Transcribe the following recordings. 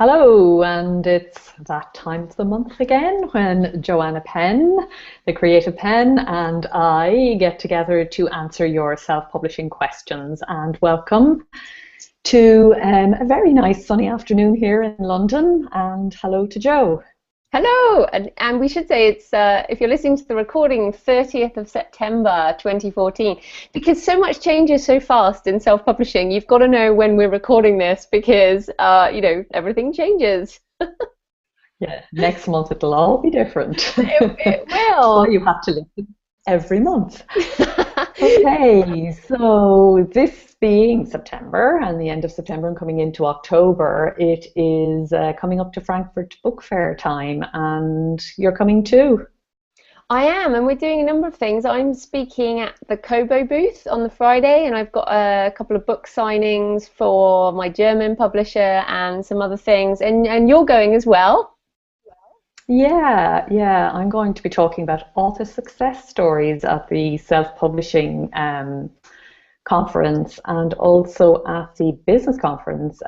Hello, and it's that time of the month again when Joanna Penn, the creative pen, and I get together to answer your self-publishing questions. And welcome to a very nice sunny afternoon here in London. And hello to Joe. Hello, and we should say it's, if you're listening to the recording, 30th of September 2014, because so much changes so fast in self-publishing. You've got to know when we're recording this because, everything changes. Yeah, next month it'll all be different. It So will. you have to listen every month. Okay, so this being September and the end of September and coming into October, it is coming up to Frankfurt Book Fair time, and you're coming too. I am, and we're doing a number of things. I'm speaking at the Kobo booth on the Friday, and I've got a couple of book signings for my German publisher and some other things, and you're going as well. Yeah, I'm going to be talking about author success stories at the self-publishing conference and also at the business conference,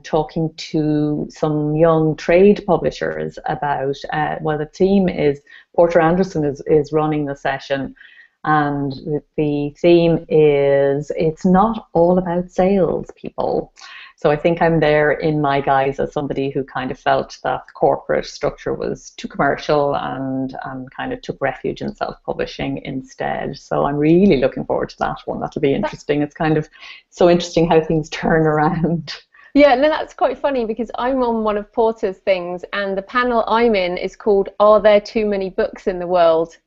talking to some young trade publishers about, the theme is Porter Anderson is running the session, and the theme is it's not all about sales, people. So I think I'm there in my guise as somebody who kind of felt that the corporate structure was too commercial and kind of took refuge in self-publishing instead. So I'm really looking forward to that one. That'll be interesting. It's kind of so interesting how things turn around. Yeah, no, that's quite funny because I'm on one of Porter's things, and the panel I'm in is called "Are There Too Many Books in the World?"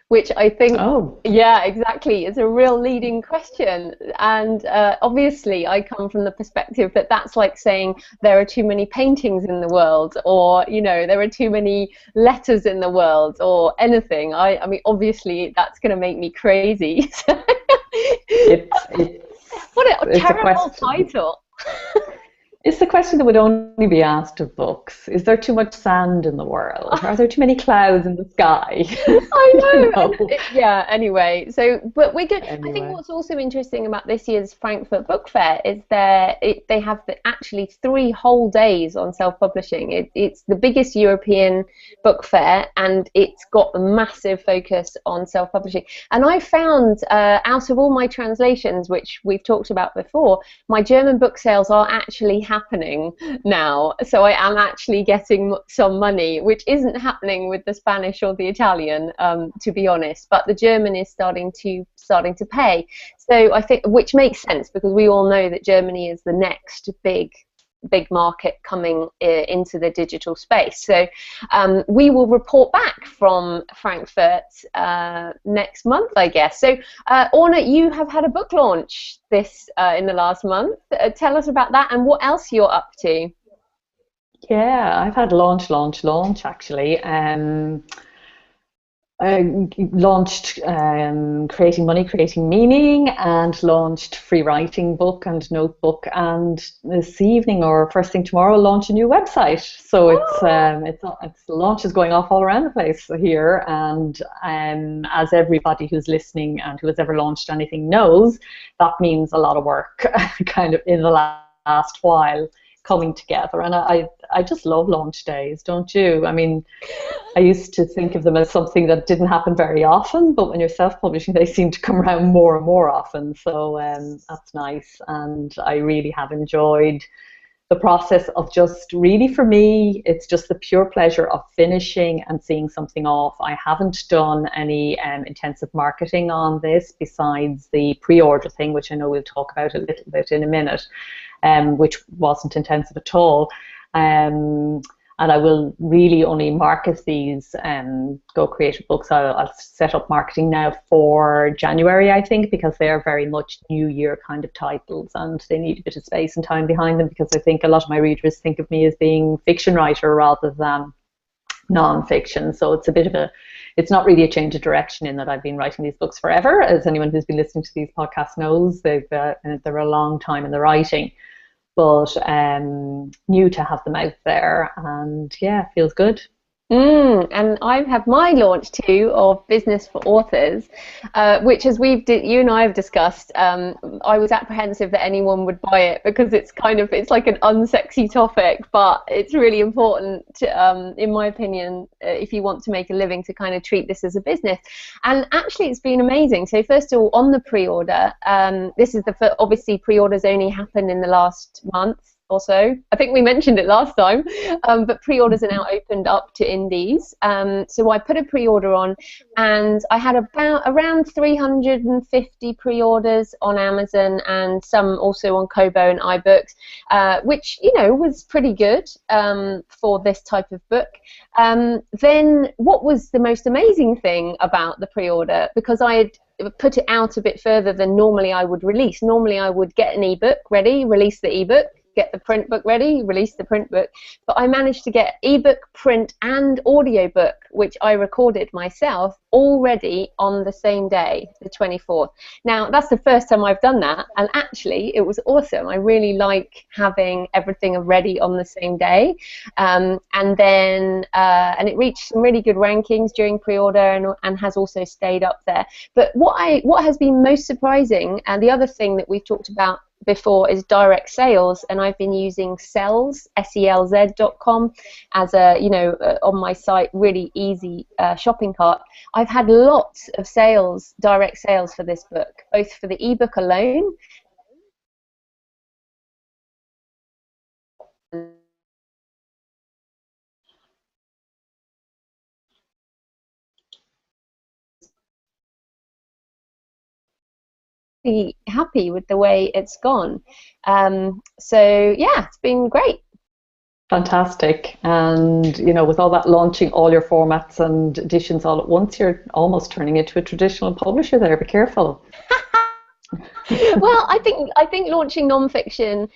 Which I think, Oh, yeah, exactly, is a real leading question. And obviously, I come from the perspective that that's like saying there are too many paintings in the world, or there are too many letters in the world, or anything. I mean, obviously, that's going to make me crazy. it's What a it's a terrible question. title. It's the question that would only be asked of books. Is there too much sand in the world? Are there too many clouds in the sky? I You know, and know. yeah. Anyway, so but we're good. I think Anyway. what's also interesting about this year's Frankfurt Book Fair is they have actually 3 whole days on self-publishing. It's the biggest European book fair, and it's got a massive focus on self-publishing. And I found out of all my translations, which we've talked about before, my German book sales are actually happening now. So I am actually getting some money, which isn't happening with the Spanish or the Italian, to be honest. But the German is starting to pay. So I think, which makes sense because we all know that Germany is the next big market coming into the digital space. So we will report back from Frankfurt next month, I guess. So Orna, you have had a book launch this in the last month. Tell us about that and what else you're up to. Yeah, I've had launch actually. I launched Creating Money, Creating Meaning, and launched Free Writing Book and Notebook, and this evening or first thing tomorrow launch a new website. So it's launches going off all around the place here, and as everybody who's listening and who has ever launched anything knows, that means a lot of work kind of in the last while coming together, and I just love launch days, don't you? I mean, I used to think of them as something that didn't happen very often, but when you're self-publishing, they seem to come around more and more often. So that's nice, and I really have enjoyed the process of just really, for me, it's just the pure pleasure of finishing and seeing something off. I haven't done any intensive marketing on this besides the pre-order thing, which I know we'll talk about a little bit in a minute, which wasn't intensive at all. And I will really only market these Go Creative books. I'll set up marketing now for January, I think, because they are very much New Year kind of titles, and they need a bit of space and time behind them, because I think a lot of my readers think of me as being fiction writer rather than non-fiction. So it's a bit of it's not really a change of direction in that I've been writing these books forever. As anyone who's been listening to these podcasts knows, they're a long time in the writing. But new to have them out there, and yeah, feels good. And I have my launch too of Business for Authors, which, as you and I have discussed, I was apprehensive that anyone would buy it because it's like an unsexy topic, but it's really important to, in my opinion, if you want to make a living, to kind of treat this as a business. And actually, it's been amazing. So first of all, on the pre-order, this is obviously pre-orders only happened in the last month or so. I think we mentioned it last time, but pre-orders are now opened up to indies. So I put a pre-order on, and I had around 350 pre-orders on Amazon, and some also on Kobo and iBooks, which, you know, was pretty good for this type of book. Then what was the most amazing thing about the pre-order, because I had put it out a bit further than normally I would release. Normally I would get an ebook ready, release the ebook, get the print book ready, release the print book, but I managed to get ebook, print and audiobook, which I recorded myself, already on the same day, the 24th. Now that's the first time I've done that, and actually it was awesome. I really like having everything ready on the same day, and it reached some really good rankings during pre-order, and has also stayed up there. But what has been most surprising, and the other thing that we've talked about before, is direct sales, and I've been using Selz, selz.com, as a, you know, on my site, really easy shopping cart. I've had lots of sales, direct sales for this book, both for the ebook alone happy with the way it's gone. So yeah, it's been great. Fantastic. And, you know, with all that, launching all your formats and editions all at once, you're almost turning into a traditional publisher there. Be careful. Well, I think launching non-fiction,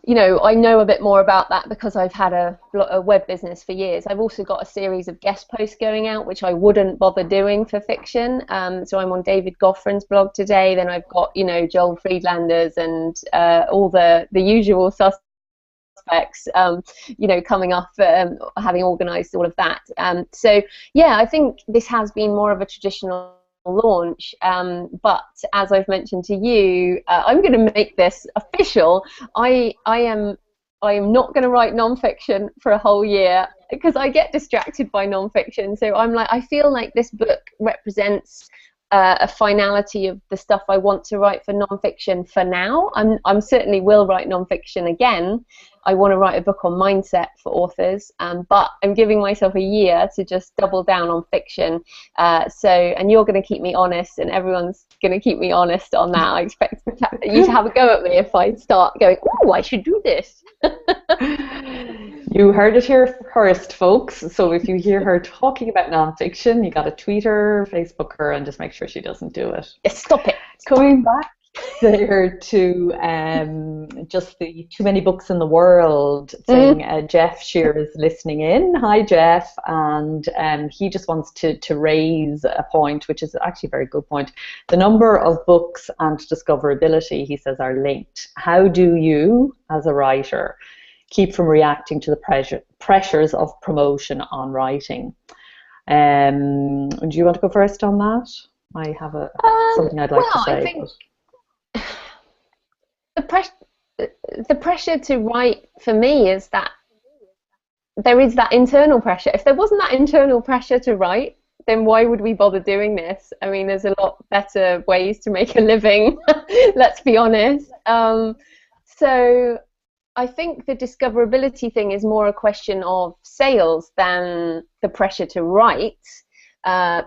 you know, I know a bit more about that because I've had a web business for years. I've also got a series of guest posts going out, which I wouldn't bother doing for fiction. So I'm on David Goffrin's blog today. Then I've got, you know, Joel Friedlander's and all the usual suspects, you know, coming up, having organised all of that. So yeah, I think this has been more of a traditional launch, but as I've mentioned to you, I'm going to make this official. I am not going to write non-fiction for a whole year because I get distracted by non-fiction. So I feel like this book represents a finality of the stuff I want to write for non-fiction for now. I'm certainly will write non-fiction again. I want to write a book on mindset for authors, but I'm giving myself a year to just double down on fiction. And you're going to keep me honest, and everyone's going to keep me honest on that. I expect you to have a go at me if I start going, oh, I should do this. You heard it here first, folks. So if you hear her talking about nonfiction, you got to tweet her, Facebook her, and just make sure she doesn't do it. Yes, stop it. Coming back there to just the too many books in the world thing, Jeff Shear is listening in. Hi, Jeff. And he just wants to raise a point, which is actually a very good point. The number of books and discoverability, he says, are linked. How do you, as a writer, keep from reacting to the pressures of promotion on writing? Do you want to go first on that? I have something I'd like to say. I think the pressure to write for me is that there is that internal pressure. If there wasn't that internal pressure to write, then why would we bother doing this? I mean, there's a lot better ways to make a living, let's be honest. So I think the discoverability thing is more a question of sales than the pressure to write,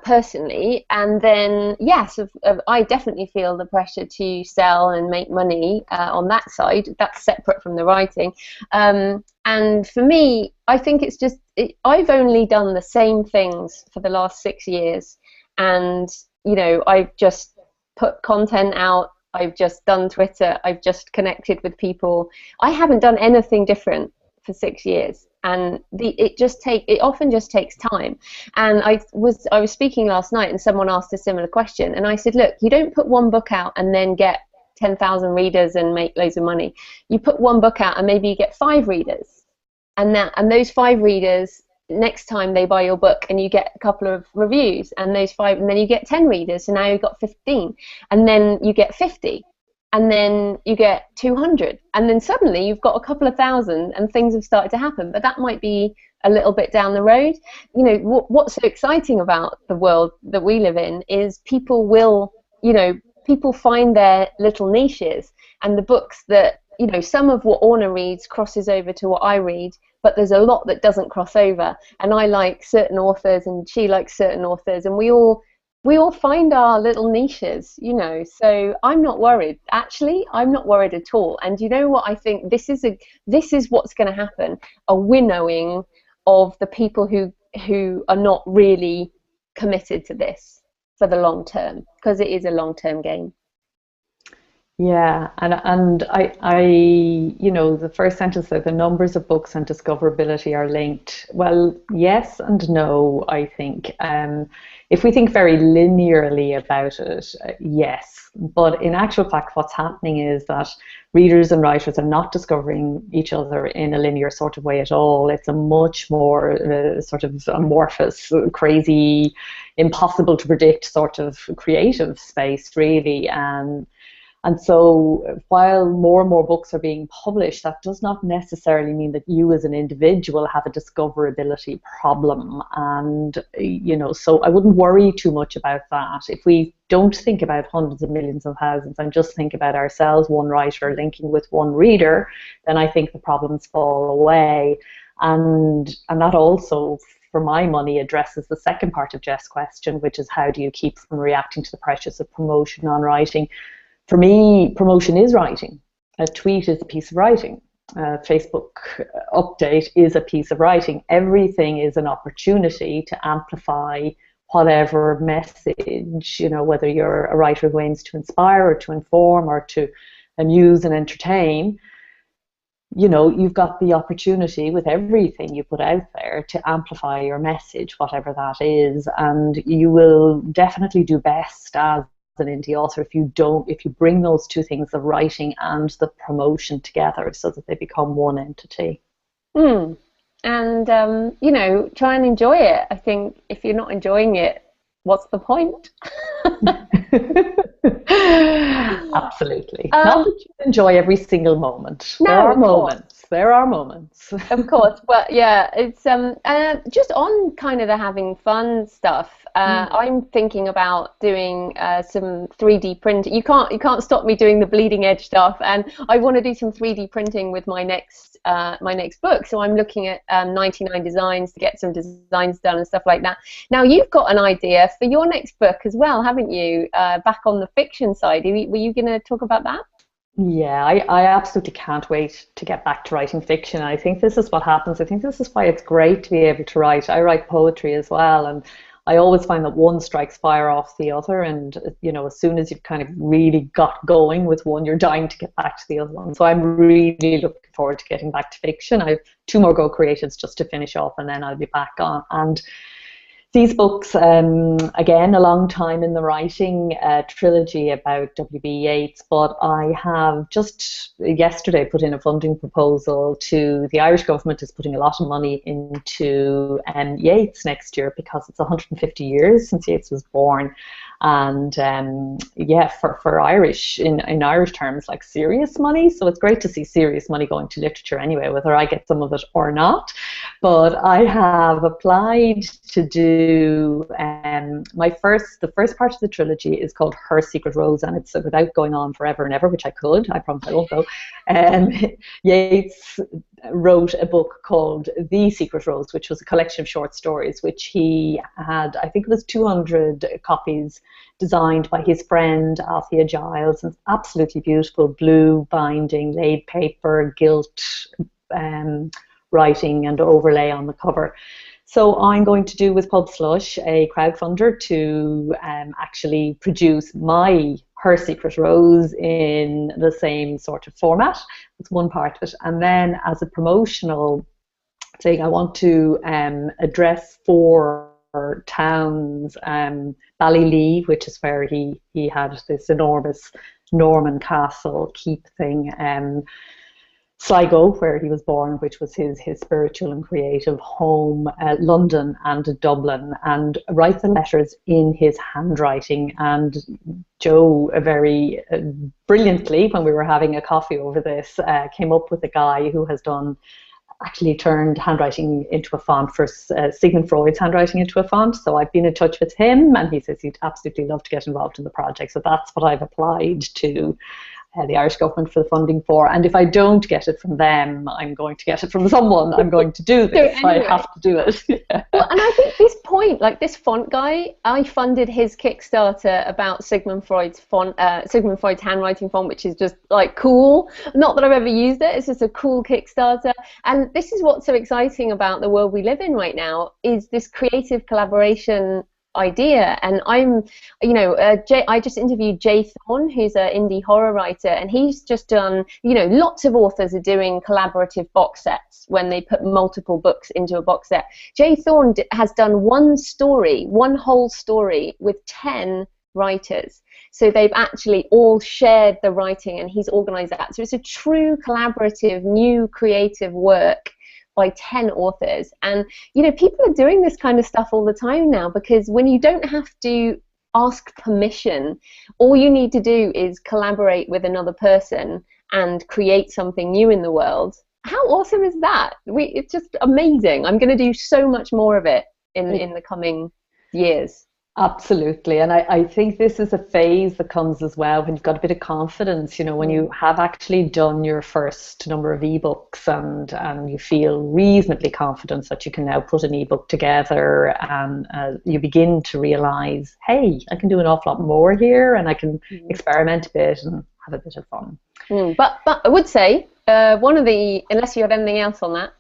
personally. And then, yes, I definitely feel the pressure to sell and make money on that side. That's separate from the writing. And for me, I think it's just, I've only done the same things for the last 6 years. And, you know, I've just put content out. I've just done Twitter. I've just connected with people. I haven't done anything different for 6 years. And it often just takes time. And I was speaking last night, and someone asked a similar question, and I said, look, you don't put one book out and then get 10,000 readers and make loads of money. You put one book out and maybe you get 5 readers, and those 5 readers next time they buy your book and you get a couple of reviews, and those 5, and then you get 10 readers, so now you've got 15, and then you get 50, and then you get 200, and then suddenly you've got a couple of thousand and things have started to happen. But that might be a little bit down the road. You know, what's so exciting about the world that we live in is people will, you know, people find their little niches, and the books that, you know, some of what Orna reads crosses over to what I read, but there's a lot that doesn't cross over, and I like certain authors and she likes certain authors, and we all find our little niches, you know. So I'm not worried. Actually, I'm not worried at all. And you know what? I think this is what's going to happen, a winnowing of the people who are not really committed to this for the long term, because it is a long-term game. Yeah, and I, you know, the first sentence said the numbers of books and discoverability are linked. Well, yes and no, I think. If we think very linearly about it, yes. But in actual fact, what's happening is that readers and writers are not discovering each other in a linear sort of way at all. It's a much more sort of amorphous, crazy, impossible to predict sort of creative space, really. And so while more and more books are being published, that does not necessarily mean that you as an individual have a discoverability problem. And, you know, so I wouldn't worry too much about that. If we don't think about hundreds of millions and thousands and just think about ourselves, one writer linking with one reader, then I think the problems fall away. And that also, for my money, addresses the second part of Jeff's question, which is how do you keep from reacting to the pressures of promotion on writing? For me, promotion is writing. A tweet is a piece of writing. A Facebook update is a piece of writing. Everything is an opportunity to amplify whatever message, you know, whether you're a writer who aims to inspire or to inform or to amuse and entertain. You know, you've got the opportunity with everything you put out there to amplify your message, whatever that is, and you will definitely do best as an indie author if you bring those two things, the writing and the promotion, together so that they become one entity. And you know, try and enjoy it. I think if you're not enjoying it, what's the point? Absolutely. Not that you enjoy every single moment. No, There are moments. Of course. Well, yeah, it's just on kind of the having fun stuff. I'm thinking about doing some 3D printing. You can't stop me doing the bleeding edge stuff, and I want to do some 3D printing with my next book. So I'm looking at 99 designs to get some designs done and stuff like that. Now you've got an idea for your next book as well, haven't you? Back on the fiction side. Were you going to talk about that? Yeah, I absolutely can't wait to get back to writing fiction. I think this is what happens. I think this is why it's great to be able to write. I write poetry as well, and I always find that one strikes fire off the other, and you know, as soon as you've kind of really got going with one, you're dying to get back to the other one. So I'm really looking forward to getting back to fiction. I have 2 more Go Creatives just to finish off, and then I'll be back on. And these books, again, a long time in the writing, trilogy about W.B. Yeats, but I have just yesterday put in a funding proposal to the Irish government is putting a lot of money into Yeats next year because it's 150 years since Yeats was born. And yeah, for Irish, in Irish terms, like serious money. So it's great to see serious money going to literature anyway, whether I get some of it or not. But I have applied to do the first part of the trilogy is called Her Secret Rose, and it's without going on forever and ever, which I could. I promise I won't go. Yeats wrote a book called The Secret Rose, which was a collection of short stories, which he had, I think it was 200 copies designed by his friend Althea Giles, and absolutely beautiful, blue binding, laid paper, gilt writing and overlay on the cover. So I'm going to do with Pub Slush a crowdfunder to actually produce my Her Secret Rose in the same sort of format. That's one part of it. And then as a promotional thing, I want to address 4 towns, Ballylee, which is where he had this enormous Norman castle keep thing, Sligo, where he was born, which was his spiritual and creative home, London and Dublin, and write the letters in his handwriting. And Joe, very brilliantly, when we were having a coffee over this, came up with a guy who has actually turned handwriting into a font for Sigmund Freud's handwriting into a font. So I've been in touch with him, and he says he'd absolutely love to get involved in the project. So that's what I've applied to the Irish government for the funding for. And if I don't get it from them, I'm going to get it from someone. I'm going to do this. Anyway. I have to do it. Yeah. Well, and I think this point, like this font guy, I funded his Kickstarter about Sigmund Freud's handwriting font, which is just like cool. Not that I've ever used it. It's just a cool Kickstarter. And this is what's so exciting about the world we live in right now, is this creative collaboration idea. And I just interviewed Jay Thorne, who's an indie horror writer, and he's just done, lots of authors are doing collaborative box sets when they put multiple books into a box set. Jay Thorne has done one whole story with 10 writers. So they've actually all shared the writing, and he's organized that. So it's a true collaborative, new creative work by 10 authors. And people are doing this kind of stuff all the time now, because when you don't have to ask permission, all you need to do is collaborate with another person and create something new in the world. How awesome is that? It's just amazing. I'm going to do so much more of it in the coming years. Absolutely. And I think this is a phase that comes as well when you've got a bit of confidence, when you have actually done your first number of ebooks and you feel reasonably confident that you can now put an ebook together, and you begin to realize, hey, I can do an awful lot more here, and I can experiment a bit and have a bit of fun. But I would say, unless you had anything else on that.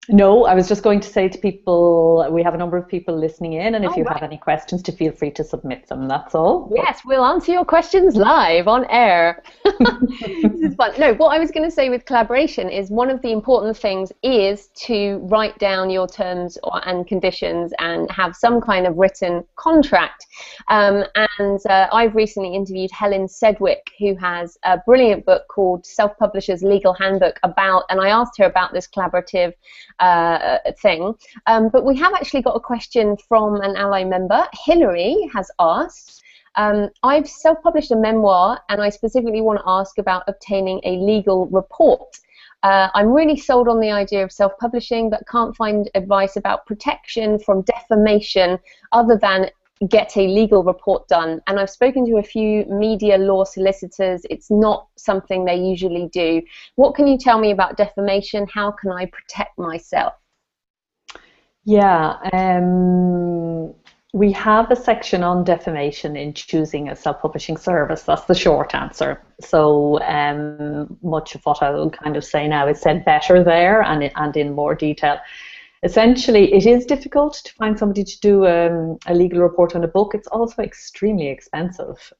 No, I was just going to say to people, we have a number of people listening in, and if you have any questions, to feel free to submit them. That's all. Yes, we'll answer your questions live on air. This is fun. No, what I was going to say with collaboration is one of the important things is to write down your terms and conditions and have some kind of written contract. I've recently interviewed Helen Sedgwick, who has a brilliant book called Self-Publisher's Legal Handbook and I asked her about this collaborative thing. But we have actually got a question from an ALLi member. Hillary has asked, I've self-published a memoir, and I specifically want to ask about obtaining a legal report. I'm really sold on the idea of self-publishing, but can't find advice about protection from defamation other than get a legal report done. And I've spoken to a few media law solicitors. It's not something they usually do. What can you tell me about defamation? How can I protect myself? Yeah, we have a section on defamation in choosing a self-publishing service. That's the short answer. So much of what I'll kind of say now is said better there and in more detail. Essentially, it is difficult to find somebody to do a legal report on a book. It's also extremely expensive.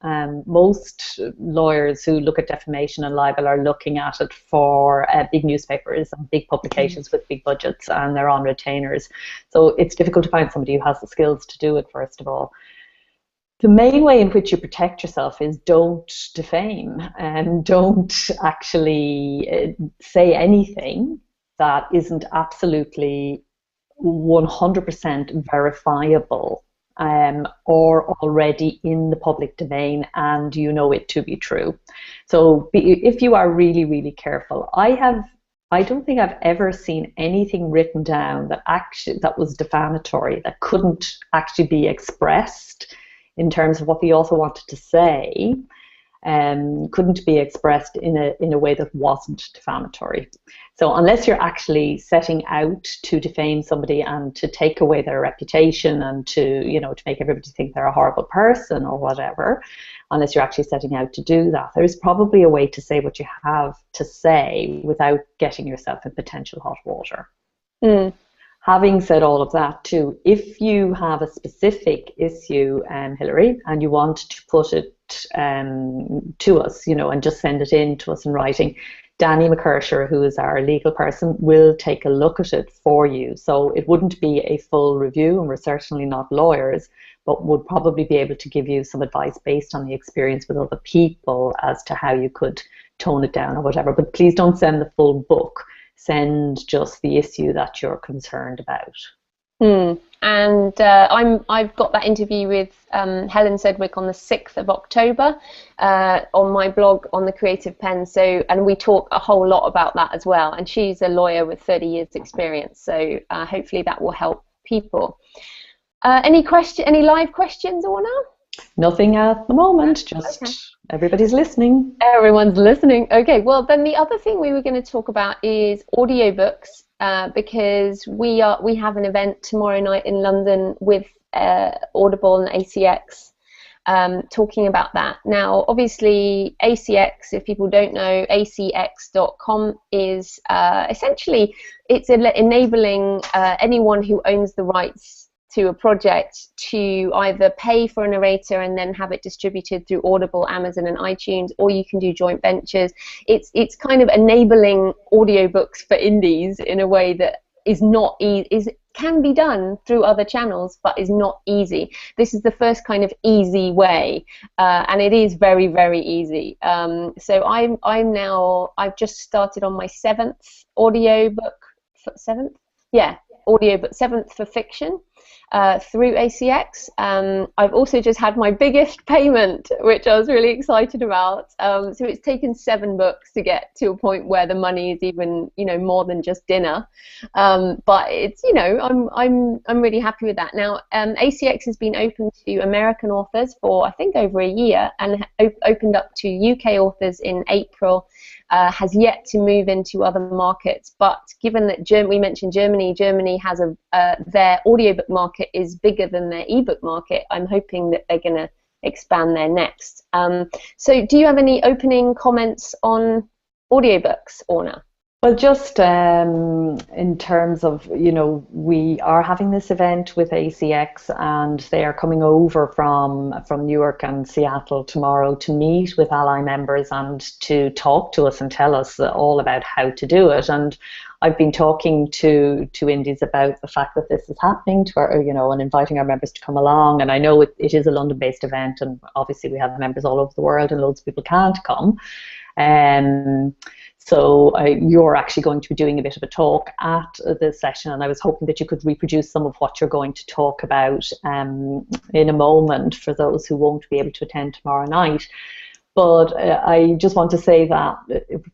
Most lawyers who look at defamation and libel are looking at it for big newspapers and big publications with big budgets, and they're on retainers. So it's difficult to find somebody who has the skills to do it, first of all. The main way in which you protect yourself is don't defame, and don't actually say anything that isn't absolutely 100% verifiable or already in the public domain and you know it to be true. So if you are really, really careful, I don't think I've ever seen anything written down that was defamatory, that couldn't actually be expressed in terms of what the author wanted to say, couldn't be expressed in a way that wasn't defamatory. So unless you're actually setting out to defame somebody and to take away their reputation and to make everybody think they're a horrible person or whatever, unless you're actually setting out to do that, there's probably a way to say what you have to say without getting yourself in potential hot water. Having said all of that too, if you have a specific issue, Hillary, and you want to put it to us, and just send it in to us in writing, Danny McKersher, who is our legal person, will take a look at it for you. So it wouldn't be a full review, and we're certainly not lawyers, but would probably be able to give you some advice based on the experience with other people as to how you could tone it down or whatever. But please don't send the full book. Send just the issue that you're concerned about. And I've got that interview with Helen Sedgwick on the 6th of October on my blog on the Creative Pen. So, and we talk a whole lot about that as well. And she's a lawyer with 30 years experience. So hopefully that will help people. Any live questions, Orna? Nothing at the moment, just everybody's listening. Everyone's listening. Okay, well then the other thing we were going to talk about is audiobooks, because we have an event tomorrow night in London with Audible and ACX, talking about that. Now obviously ACX, if people don't know, acx.com is essentially, it's enabling anyone who owns the rights to a project to either pay for a narrator and then have it distributed through Audible, Amazon and iTunes, or you can do joint ventures. It's kind of enabling audiobooks for indies in a way that is not can be done through other channels, but is not easy. This is the first kind of easy way, and it is very, very easy. So I've just started on my 7th audiobook, 7th? Yeah, audiobook, 7th for fiction. Through ACX. I've also just had my biggest payment, which I was really excited about. So it's taken 7 books to get to a point where the money is even, more than just dinner. But it's, I'm really happy with that. Now, ACX has been open to American authors for I think over a year, and opened up to UK authors in April. Has yet to move into other markets, but given that we mentioned Germany has their audiobook market is bigger than their ebook market, I'm hoping that they're going to expand there next. So do you have any opening comments on audiobooks, Orna? Well, just in terms of, we are having this event with ACX, and they are coming over from Newark and Seattle tomorrow to meet with ALLi members and to talk to us and tell us all about how to do it. And I've been talking to indies about the fact that this is happening to our, and inviting our members to come along. And I know it is a London-based event, and obviously we have members all over the world, and loads of people can't come. So you're actually going to be doing a bit of a talk at the session, and I was hoping that you could reproduce some of what you're going to talk about in a moment for those who won't be able to attend tomorrow night. But I just want to say that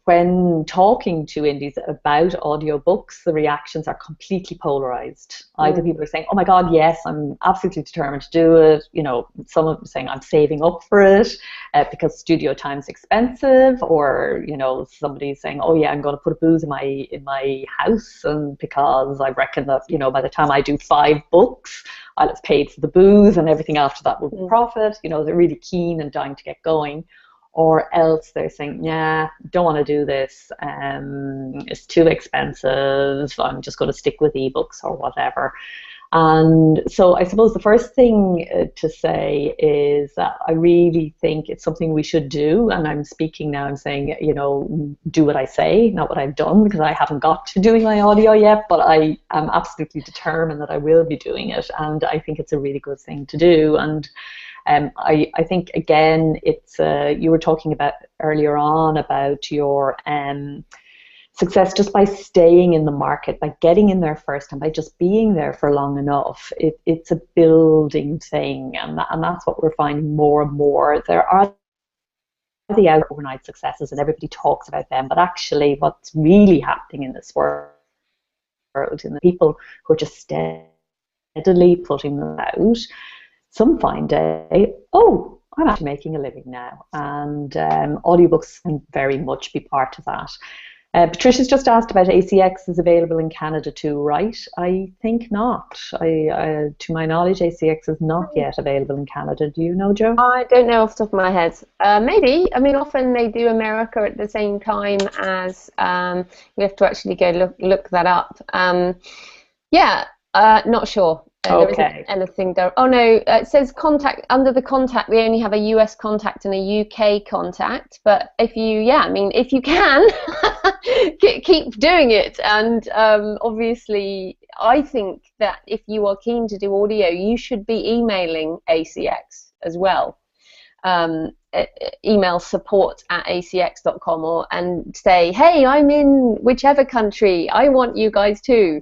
when talking to indies about audiobooks, the reactions are completely polarized. Either people are saying, oh my God, yes, I'm absolutely determined to do it. Some of them saying I'm saving up for it because studio time's expensive, or, somebody's saying, oh yeah, I'm going to put a booth in my house, and because I reckon that, by the time I do 5 books, I'll have paid for the booze and everything after that will be profit. They're really keen and dying to get going. Or else they're saying, yeah, don't want to do this, it's too expensive, I'm just going to stick with ebooks or whatever. And so I suppose the first thing to say is that I really think it's something we should do, and I'm speaking now, I'm saying, do what I say, not what I've done, because I haven't got to doing my audio yet, but I am absolutely determined that I will be doing it, and I think it's a really good thing to do. And I think, again, it's you were talking about earlier on about your success just by staying in the market, by getting in there first, and by just being there for long enough. It's a building thing, and that's what we're finding more and more. There are the overnight successes, and everybody talks about them, but actually what's really happening in this world, and the people who are just steadily putting them out, some fine day, oh, I'm actually making a living now, and audiobooks can very much be part of that. Patricia's just asked about ACX is available in Canada too, right? I think not. To my knowledge, ACX is not yet available in Canada. Do you know, Jo? I don't know off the top of my head. Maybe. I mean, often they do America at the same time as. We have to actually go look that up. Yeah, not sure. There isn't anything there. Oh no, it says contact. Under the contact, we only have a US contact and a UK contact. But if you can, keep doing it. And obviously, I think that if you are keen to do audio, you should be emailing ACX as well. email support@acx.com and say, hey, I'm in whichever country, I want you guys too,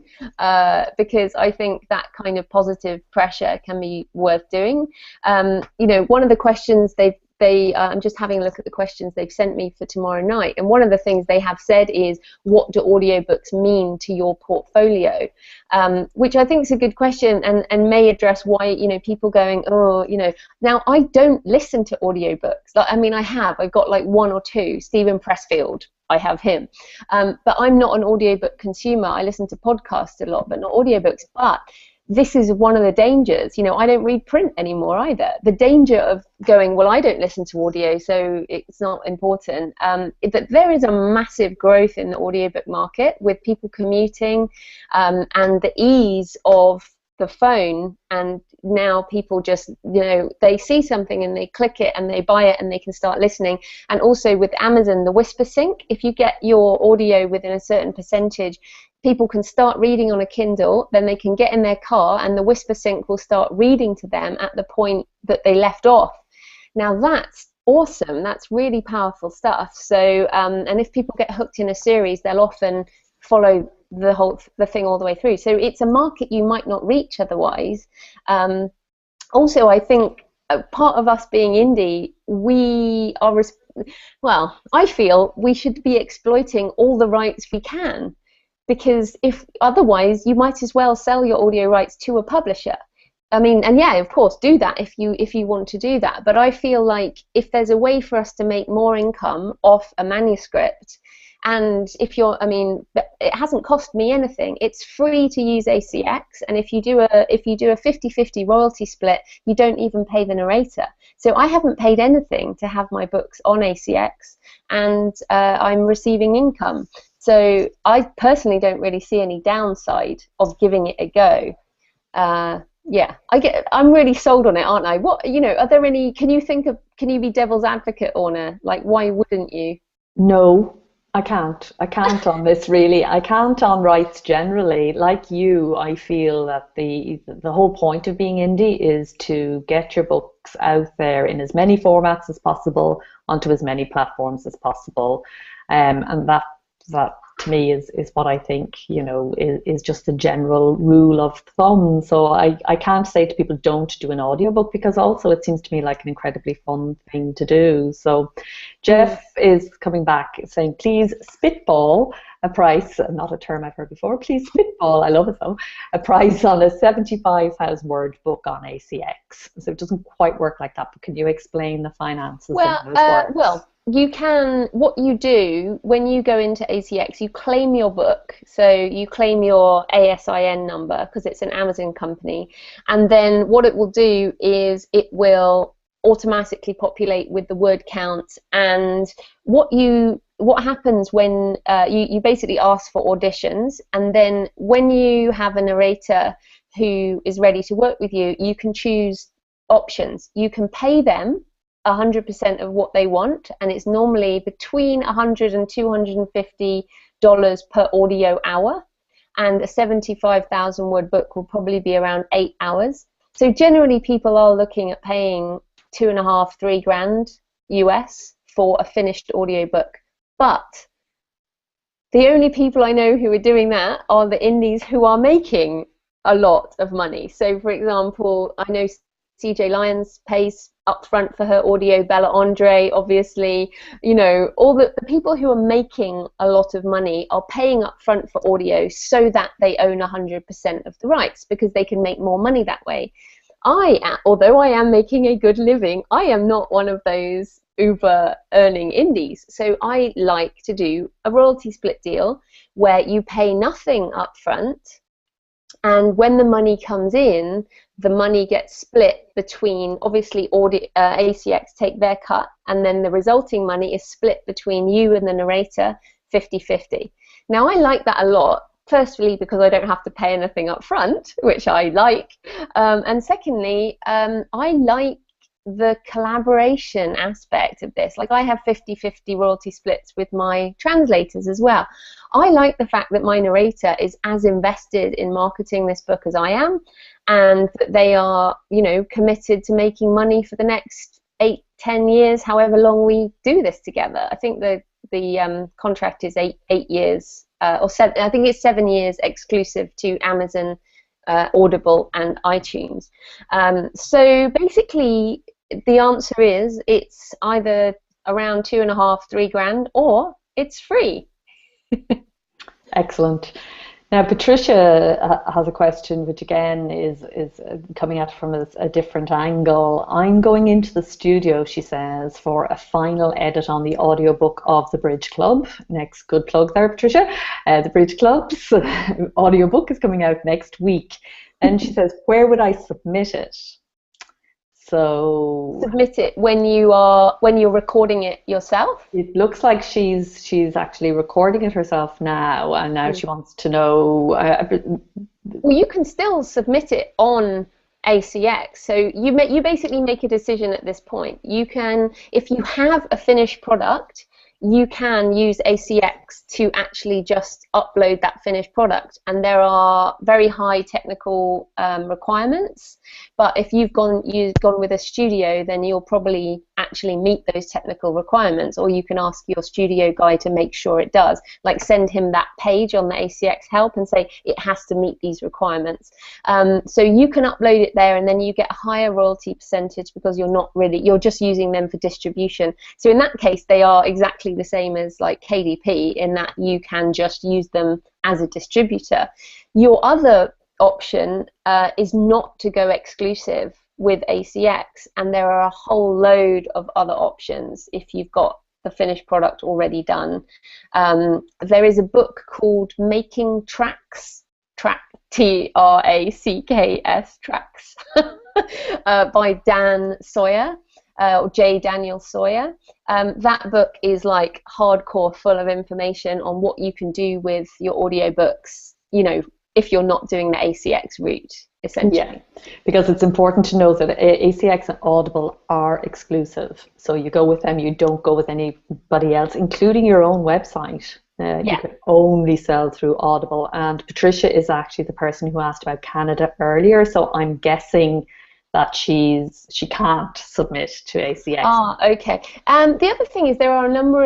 because I think that kind of positive pressure can be worth doing. You know, one of the questions I'm just having a look at the questions they've sent me for tomorrow night, and one of the things they have said is, what do audiobooks mean to your portfolio? Which I think is a good question, and may address why, you know, people going, oh, you know, now I don't listen to audiobooks. Like, I mean, I've got like one or two. Stephen Pressfield, I have him, but I'm not an audiobook consumer. I listen to podcasts a lot, but not audiobooks. But this is one of the dangers. You know, I don't read print anymore either. The danger of going, well, I don't listen to audio, so it's not important. That there is a massive growth in the audiobook market with people commuting, and the ease of the phone, and now people just, you know, they see something and they click it and they buy it and they can start listening. And also with Amazon, the whisper sync, if you get your audio within a certain percentage, people can start reading on a Kindle, then they can get in their car and the whisper sync will start reading to them at the point that they left off. Now that's awesome. That's really powerful stuff. So and if people get hooked in a series, they'll often follow the thing all the way through. So it's a market you might not reach otherwise. Also, I think part of us being indie, we are, well, I feel we should be exploiting all the rights we can, because if otherwise, you might as well sell your audio rights to a publisher. I mean, and yeah, of course, do that if you want to do that. But I feel like if there's a way for us to make more income off a manuscript, and if you're, I mean, it hasn't cost me anything. It's free to use ACX, and if you do a 50-50 royalty split, you don't even pay the narrator. So I haven't paid anything to have my books on ACX, and I'm receiving income. So I personally don't really see any downside of giving it a go. Yeah, I'm really sold on it, aren't I? What, you know, are there any? Can you be devil's advocate, Orna? Like, why wouldn't you? No. I can't on this, really. I can't on rights generally. Like you, I feel that the whole point of being indie is to get your books out there in as many formats as possible, onto as many platforms as possible, and that to me is what I think, you know, is just a general rule of thumb. So I can't say to people don't do an audiobook, because also it seems to me like an incredibly fun thing to do. So Jeff is coming back saying, please spitball a price, not a term I've heard before, please spitball, I love it though, a price on a 75,000 word book on ACX. So it doesn't quite work like that, but can you explain the finances? Well, you can, what you do when you go into ACX, you claim your book. So you claim your ASIN number, because it's an Amazon company, and then what it will do is it will automatically populate with the word count. And what happens when you basically ask for auditions, and then when you have a narrator who is ready to work with you, you can choose options. You can pay them 100% of what they want, and it's normally between $100 and $250 per audio hour, and a 75,000 word book will probably be around 8 hours. So generally people are looking at paying $2.5–3 grand US for a finished audiobook. But the only people I know who are doing that are the indies who are making a lot of money. So for example, I know CJ Lyons pays upfront for her audio, Bella Andre, obviously, you know, all the people who are making a lot of money are paying upfront for audio so that they own 100% of the rights, because they can make more money that way. Although I am making a good living, I am not one of those uber earning indies. So I like to do a royalty split deal where you pay nothing upfront, and when the money comes in, the money gets split between, obviously, ACX take their cut, and then the resulting money is split between you and the narrator 50-50. Now, I like that a lot, firstly, because I don't have to pay anything up front, which I like, and secondly, I like the collaboration aspect of this. Like, I have 50-50 royalty splits with my translators as well. I like the fact that my narrator is as invested in marketing this book as I am, and that they are, you know, committed to making money for the next 8, 10 years, however long we do this together. I think the contract is 8 years, or 7. I think it's 7 years exclusive to Amazon, Audible, and iTunes. So basically, the answer is it's either around 2.5, 3 grand, or it's free. Excellent. Now, Patricia has a question, which again is coming at it from a different angle. I'm going into the studio, she says, for a final edit on the audiobook of The Bridge Club. Next, good plug there, Patricia. The Bridge Club's audiobook is coming out next week. And she says, where would I submit it? So submit it when you're recording it yourself. It looks like she's actually recording it herself now, and now she wants to know. Well, you can still submit it on ACX. So you basically make a decision at this point. You can, if you have a finished product, you can use ACX to actually just upload that finished product, and there are very high technical requirements. But if you've gone with a studio, then you'll probably actually meet those technical requirements, or you can ask your studio guy to make sure it does. Like, send him that page on the ACX help and say it has to meet these requirements. So you can upload it there, and then you get a higher royalty percentage because you're just using them for distribution. So in that case, they are exactly the same as like KDP, in that you can just use them as a distributor. Your other option is not to go exclusive with ACX, and there are a whole load of other options if you've got the finished product already done. There is a book called Making Tracks, Tracks, Tracks, by Dan Sawyer, or J. Daniel Sawyer. That book is like hardcore, full of information on what you can do with your audiobooks, if you're not doing the ACX route, essentially. Yeah, because it's important to know that ACX and Audible are exclusive. So you go with them, you don't go with anybody else, including your own website. You can only sell through Audible. And Patricia is actually the person who asked about Canada earlier, so I'm guessing that she can't submit to ACX. Ah, okay. The other thing is there are a number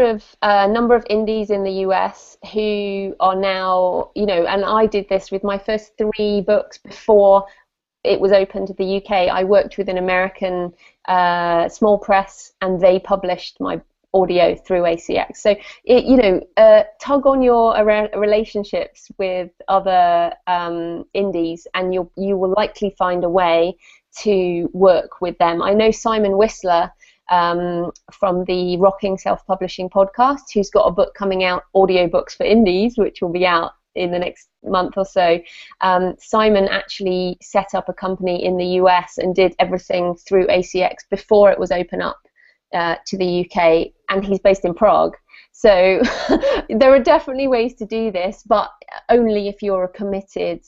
of indies in the US who are now, and I did this with my first 3 books before it was open to the UK. I worked with an American small press, and they published my audio through ACX. So tug on your relationships with other indies, and you will likely find a way to work with them. I know Simon Whistler from the Rocking Self-Publishing podcast, who's got a book coming out, Audiobooks for Indies, which will be out in the next month or so. Simon actually set up a company in the US and did everything through ACX before it was open up to the UK, and he's based in Prague. So there are definitely ways to do this, but only if you're committed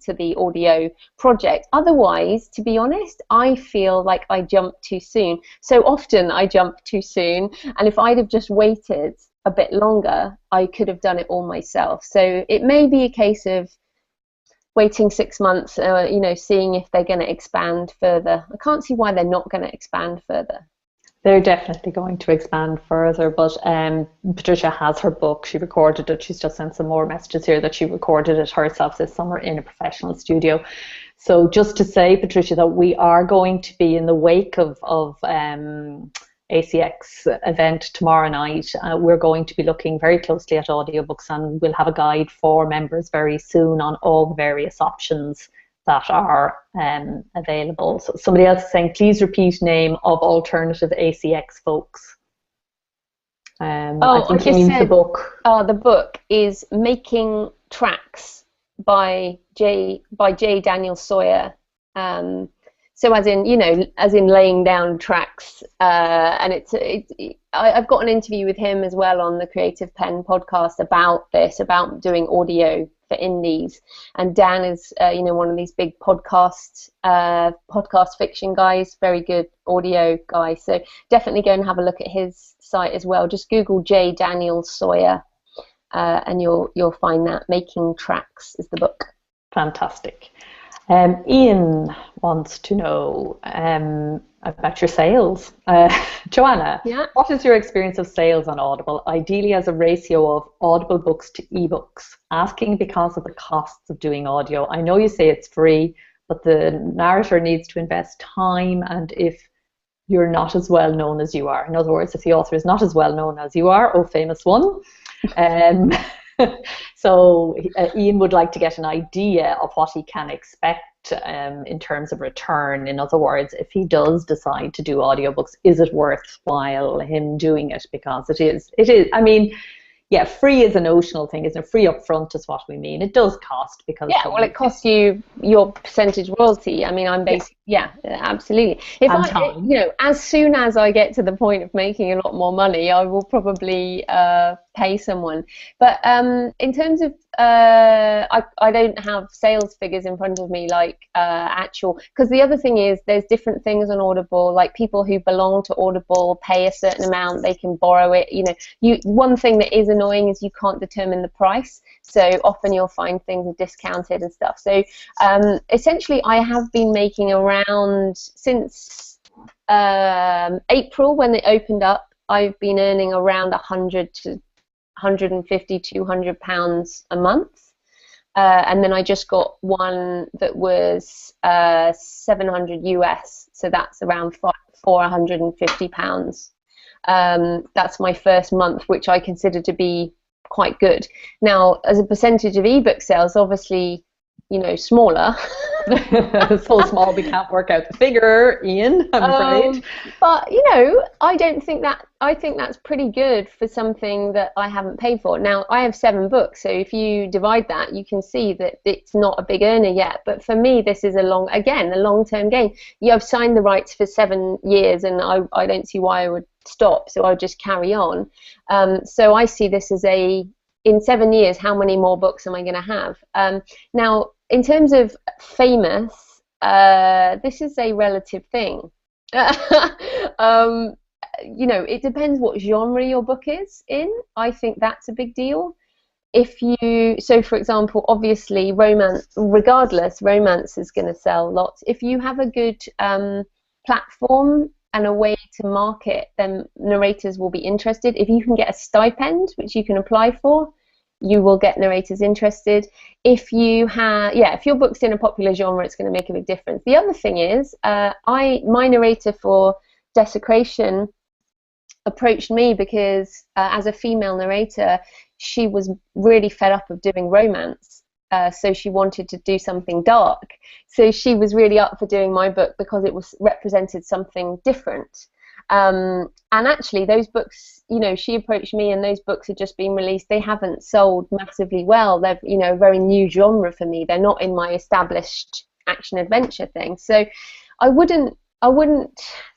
to the audio project. Otherwise, to be honest, I feel like I jumped too soon. So often I jump too soon, and if I'd have just waited a bit longer, I could have done it all myself. So it may be a case of waiting 6 months, seeing if they're going to expand further. I can't see why they're not going to expand further. They're definitely going to expand further, but Patricia has her book. She recorded it. She's just sent some more messages here that she recorded it herself this summer in a professional studio. So just to say, Patricia, that we are going to be in the wake of ACX event tomorrow night. We're going to be looking very closely at audiobooks, and we'll have a guide for members very soon on all the various options that are available. So somebody else is saying, please repeat name of alternative ACX folks. I think he means the book. The book is Making Tracks by J. Daniel Sawyer. So as in laying down tracks, and I've got an interview with him as well on the Creative Pen podcast about doing audio for indies. And Dan is one of these big podcast fiction guys, very good audio guy. So definitely go and have a look at his site as well. Just Google J. Daniel Sawyer, and you'll find that. Making Tracks is the book. Fantastic. Ian wants to know about your sales. Joanna, Yeah. what is your experience of sales on Audible, ideally as a ratio of Audible books to ebooks? Asking because of the costs of doing audio. I know you say it's free, but the narrator needs to invest time, and if you're not as well known as you are, in other words, if the author is not as well known as you are, oh famous one, um, so Ian would like to get an idea of what he can expect in terms of return. In other words, if he does decide to do audiobooks, is it worthwhile him doing it? Because it is, I mean, yeah, free is a notional thing, isn't it? Free up front is what we mean. It does cost because... Yeah, well, it costs you your percentage royalty. I mean, I'm basically, yeah, absolutely. If And I, time. you know, as soon as I get to the point of making a lot more money, I will probably pay someone. But in terms of, I don't have sales figures in front of me, like actual, because the other thing is there's different things on Audible, like people who belong to Audible pay a certain amount, they can borrow it, you know. One thing that is annoying is you can't determine the price, so often you'll find things are discounted and stuff. So essentially I have been making around, since April when it opened up, I've been earning around 100 to 150, 200 pounds a month, and then I just got one that was 700 US, so that's around 450 pounds. That's my first month, which I consider to be quite good. Now, as a percentage of ebook sales, obviously, you know, smaller. So small we can't work out the figure, Ian, I'm afraid. But you know, I think that's pretty good for something that I haven't paid for. Now, I have 7 books, so if you divide that, you can see that it's not a big earner yet. But for me, this is a long-term gain. I've signed the rights for 7 years, and I don't see why I would stop, so I'll just carry on. So I see this as in 7 years, how many more books am I going to have? Now, in terms of famous, this is a relative thing. You know, it depends what genre your book is in. I think that's a big deal. So for example, obviously romance, regardless, romance is going to sell lots. If you have a good platform and a way to market, then narrators will be interested. If you can get a stipend, which you can apply for, you will get narrators interested. If your book's in a popular genre, it's going to make a big difference. The other thing is, my narrator for Desecration approached me because as a female narrator, she was really fed up of doing romance. So she wanted to do something dark. So she was really up for doing my book because it represented something different. And actually, those books, you know, she approached me, and those books had just been released. They haven't sold massively well. They're, you know, a very new genre for me. They're not in my established action adventure thing. So I wouldn't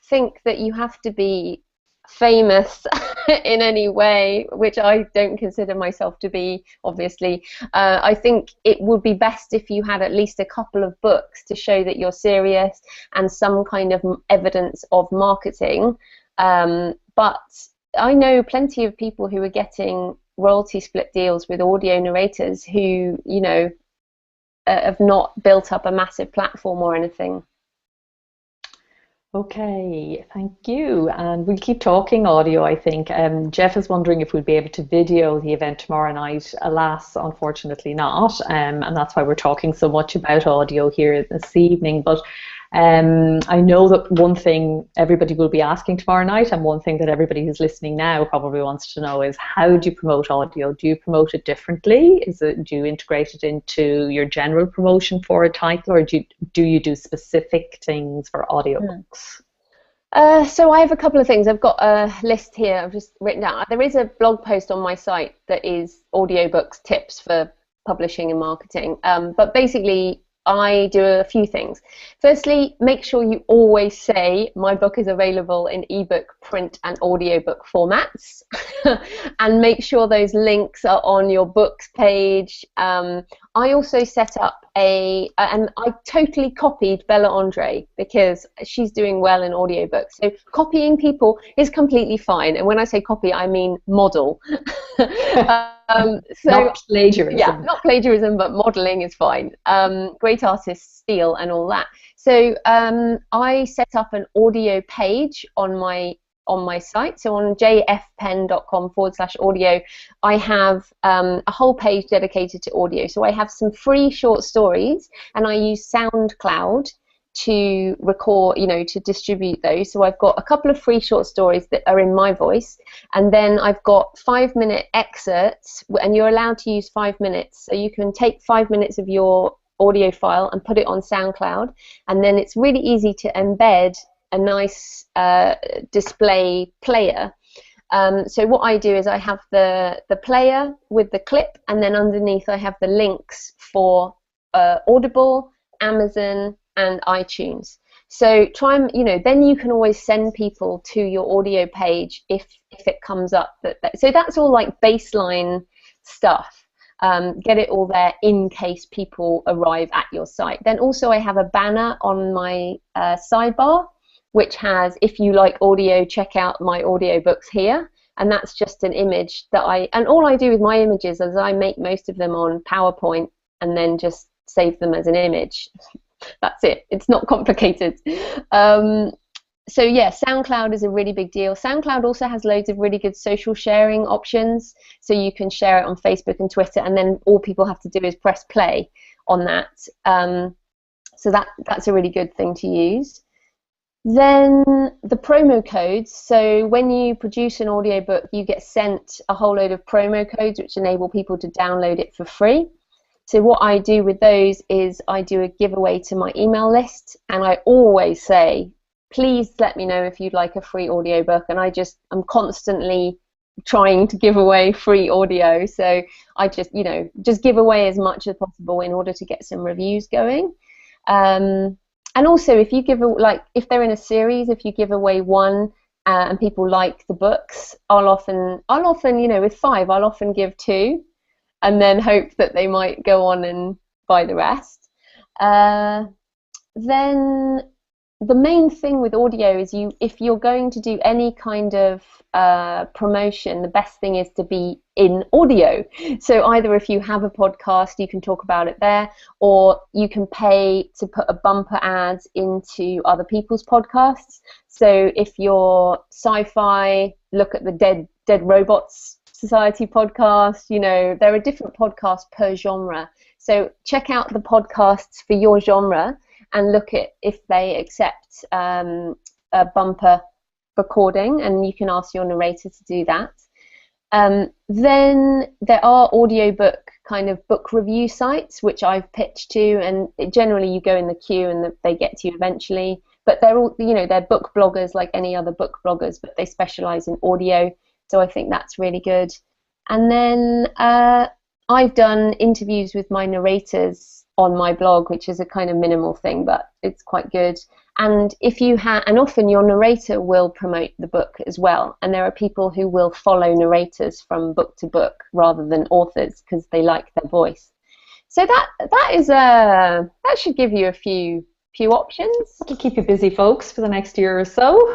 think that you have to be famous in any way, which I don't consider myself to be, obviously. I think it would be best if you had at least a couple of books to show that you're serious and some kind of evidence of marketing. But I know plenty of people who are getting royalty split deals with audio narrators who, you know, have not built up a massive platform or anything. Okay, thank you. And we'll keep talking audio, I think. Jeff is wondering if we'll be able to video the event tomorrow night. Alas, unfortunately not. And that's why we're talking so much about audio here this evening. But I know that one thing everybody will be asking tomorrow night, and one thing that everybody who's listening now probably wants to know, is how do you promote audio? Do you promote it differently? Do you integrate it into your general promotion for a title, or do you do specific things for audiobooks? So I have a couple of things. I've got a list here I've just written down. There is a blog post on my site that is audiobooks tips for publishing and marketing. But basically, I do a few things. Firstly, make sure you always say my book is available in ebook, print and audiobook formats, and make sure those links are on your books page. I also set up and I totally copied Bella Andre because she's doing well in audiobooks. So copying people is completely fine. And when I say copy, I mean model. So not plagiarism. Yeah, not plagiarism, but modeling is fine. Great artists steal and all that. So I set up an audio page on my site. So on jfpenn.com/audio, I have a whole page dedicated to audio. So I have some free short stories, and I use SoundCloud to record, to distribute those. So I've got a couple of free short stories that are in my voice, and then I've got 5-minute excerpts, and you're allowed to use 5 minutes. So you can take 5 minutes of your audio file and put it on SoundCloud, and then it's really easy to embed a nice display player. So what I do is I have the player with the clip, and then underneath I have the links for Audible, Amazon, and iTunes. So try and, then you can always send people to your audio page if it comes up. So that's all like baseline stuff. Get it all there in case people arrive at your site. Then also I have a banner on my sidebar, which has, if you like audio, check out my audiobooks here. And that's just an image that and all I do with my images is I make most of them on PowerPoint and then just save them as an image. That's it. It's not complicated. So yeah, SoundCloud is a really big deal. SoundCloud also has loads of really good social sharing options. So you can share it on Facebook and Twitter, and then all people have to do is press play on that. So that's a really good thing to use. Then the promo codes. So when you produce an audiobook, you get sent a whole load of promo codes which enable people to download it for free. So what I do with those is I do a giveaway to my email list, and I always say, please let me know if you'd like a free audiobook, and I'm constantly trying to give away free audio. So I just give away as much as possible in order to get some reviews going. And also if you if they're in a series, if you give away one and people like the books, I'll often with 5, I'll often give 2. And then hope that they might go on and buy the rest. Then the main thing with audio is if you're going to do any kind of promotion, the best thing is to be in audio. So either if you have a podcast, you can talk about it there, or you can pay to put a bumper ads into other people's podcasts. So if you're sci-fi, look at the Dead Robots Society podcast. There are different podcasts per genre, so check out the podcasts for your genre and look at if they accept a bumper recording, and you can ask your narrator to do that. Then there are audiobook kind of book review sites which I've pitched to, and generally you go in the queue and they get to you eventually, but they're all they're book bloggers like any other book bloggers, but they specialize in audio. So I think that's really good. And then I've done interviews with my narrators on my blog, which is a kind of minimal thing, but it's quite good. And and often your narrator will promote the book as well. And there are people who will follow narrators from book to book rather than authors because they like their voice. So that should give you a few options. That'll keep you busy, folks, for the next year or so.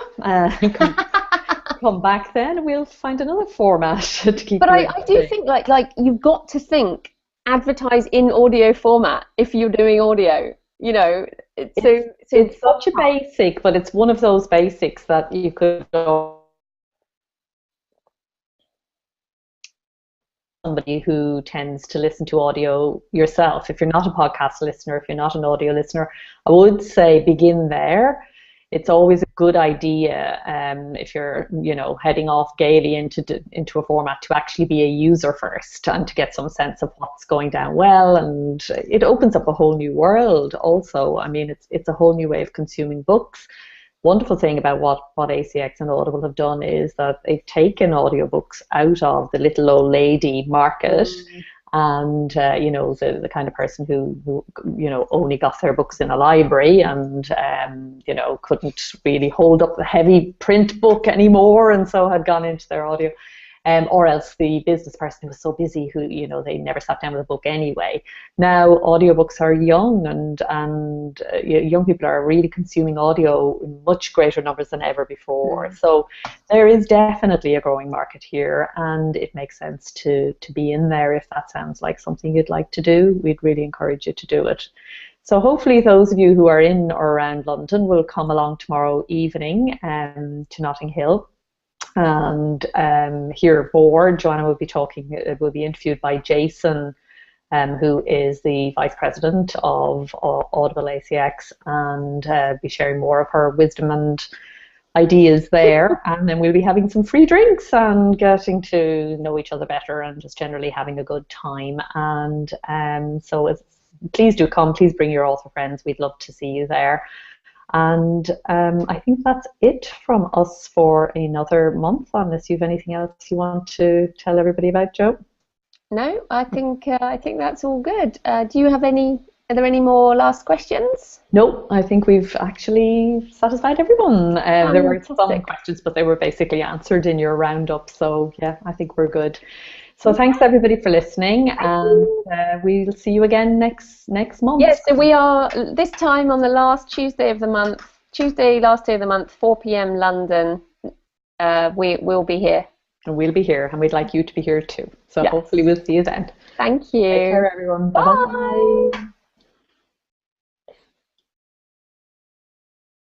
Come back then and we'll find another format to keep. But I do think like you've got to think advertise in audio format if you're doing audio. It's such a basic, but it's one of those basics that you could somebody who tends to listen to audio yourself. If you're not a podcast listener, if you're not an audio listener, I would say begin there. It's always a good idea if you're, heading off gaily into a format to actually be a user first and to get some sense of what's going down well, and it opens up a whole new world. Also, I mean, it's a whole new way of consuming books. Wonderful thing about what ACX and Audible have done is that they've taken audiobooks out of the little old lady market. And the kind of person who only got their books in a library and couldn't really hold up the heavy print book anymore, and so had gone into their audio. or else the business person was so busy who, they never sat down with a book anyway. Now audiobooks are young, and young people are really consuming audio in much greater numbers than ever before. So there is definitely a growing market here, and it makes sense to be in there. If that sounds like something you'd like to do, we'd really encourage you to do it. So hopefully those of you who are in or around London will come along tomorrow evening to Notting Hill and hear a board. Joanna will be interviewed by Jason, who is the Vice President of Audible ACX, and be sharing more of her wisdom and ideas there. And then we'll be having some free drinks and getting to know each other better and just generally having a good time. And so please do come. Please bring your author friends. We'd love to see you there. And I think that's it from us for another month, unless you have anything else you want to tell everybody about, Jo. No, I think that's all good. Are there any more last questions? No, I think we've actually satisfied everyone. There were some questions, but they were basically answered in your roundup. So yeah, I think we're good. So thanks everybody for listening, and we'll see you again next month. Yes, so we are this time on the last Tuesday, last day of the month, 4 p.m. London. We'll be here. And we'll be here, and we'd like you to be here too. So hopefully we'll see you then. Thank you. Take care, everyone. Bye-bye. Bye.